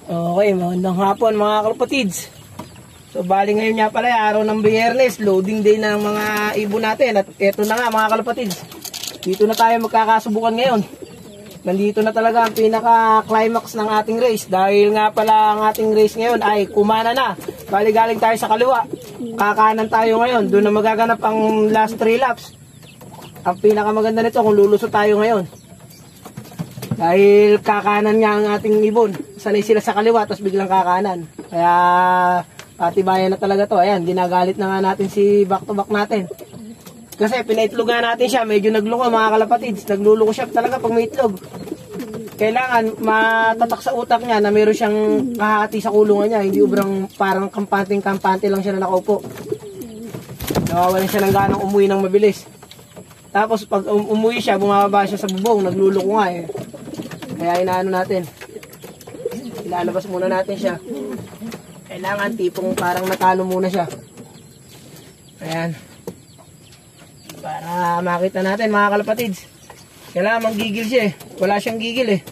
Okay, magandang hapon mga kalapatids. So bali ngayon nga pala araw ng Biyernes, loading day na ng mga ibon natin. At eto na nga mga kalapatids, dito na tayo magkakasubukan ngayon. Nandito na talaga ang pinaka-climax ng ating race. Dahil nga pala ang ating race ngayon ay kumana na. Bali galing tayo sa kaliwa, kakanan tayo ngayon. Doon na magaganap ang last 3 laps. Ang pinakamaganda nito kung lulusot tayo ngayon, dahil kakanan nga ang ating ibon. Sanay sila sa kaliwa, tapos biglang kakanan. Kaya patibayan na talaga to. Ayan, ginagalit na nga natin si back to back natin. Kasi pinaitlog nga natin siya, medyo nagloko mga kalapatids. Nagluluko siya talaga pag may itlog. Kailangan matatak sa utak niya na meron siyang kahati sa kulungan niya. Hindi ubrang parang kampante lang siya na nakaupo. Nawawalan siya ng ganang umuwi ng mabilis. Tapos pag umuwi siya, bumababa siya sa bubong, nagluluko nga eh. Kaya inaano natin, ilalabas muna natin siya. Kailangan tipong parang natalo muna siya. Ayan. Para makita natin mga kalapatids. Kailangan manggigil siya eh. Wala siyang gigil eh.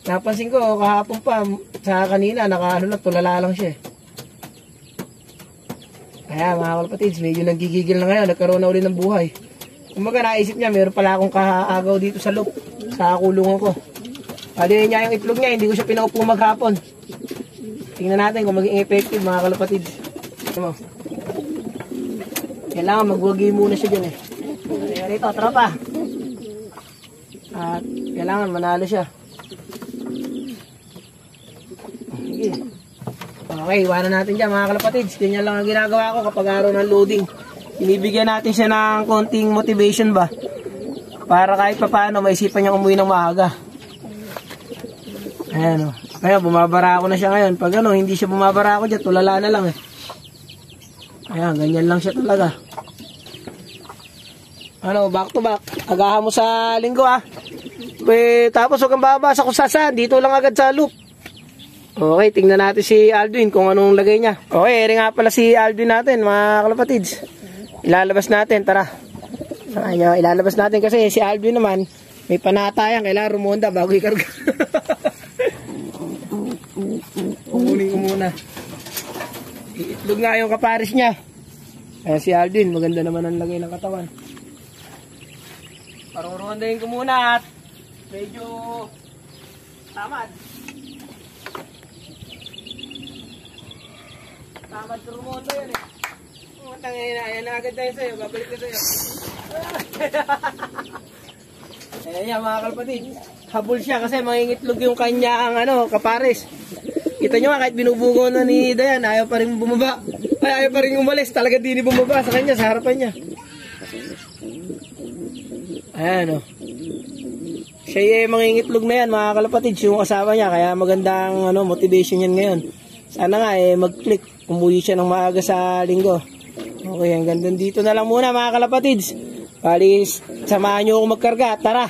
Napansin ko kahapon pa, sa kanina nakaano lang, tulala lang siya eh. Kaya mga kalapatids, medyo nanggigigil na ngayon. Nagkaroon na uli ng buhay. Kumbaga naisip niya, meron pala akong kaagaw dito sa loop, sa kulungan ko. Pali niya yung itlog niya, hindi ko siya pinaupo maghapon. Tingnan natin kung maging effective mga kalapatids. Kailangan magwagi muna siya dyan eh. Kaya rito, tropa. At kailangan manalo siya. Sige. Okay, iwanan natin dyan mga kalapatids. Ganyan lang ang ginagawa ko kapag araw ng loading. Binibigyan natin siya ng konting motivation ba, para kahit papaano maisipan niya umuwi ng maaga. Ayan o. Kaya bumabara ako na siya ngayon. Pag ano, hindi siya bumabara ako dyan, tulala na lang eh. Ayan, ganyan lang siya talaga. Ano, back to back. Agahan mo sa linggo ah. Tapos huwag kang babasa kung saan. Dito lang agad sa loop. Okay, tingnan natin si Aldwin kung anong lagay niya. Okay, eri nga pala si Aldwin natin mga kalapatids. Ilalabas natin, tara. Ayan, ilalabas natin kasi si Aldwin naman may panatayan, kailangan rumonda bago ikarga. Kukunin ko muna. Iitlog nga yung kaparis niya. Ayan si Aldwin, maganda naman ang lagay ng katawan. Parurondahin ko muna at medyo tamad. Tamad ko rumonda yun eh. Tangin na, ayan na agad tayo sa'yo, babalik na sa'yo. Ayan niya mga kalapatid, habol siya kasi mangingitlog yung kanya ang kapares. Kita nyo nga kahit binubugo na ni Dayan, ayaw pa rin bumaba. Ay, ayaw pa rin umalis, talaga di bumaba sa kanya, sa harapan niya. Ayan o. Siya yung mangingitlog na yan mga kalapatid, yung kasama niya, kaya magandang motivation yan ngayon. Sana nga mag-click, umuwi siya ng maaga sa linggo. Okay, hanggang dito na lang muna mga kalapatids. Bali, samahan nyo ako magkarga. Tara!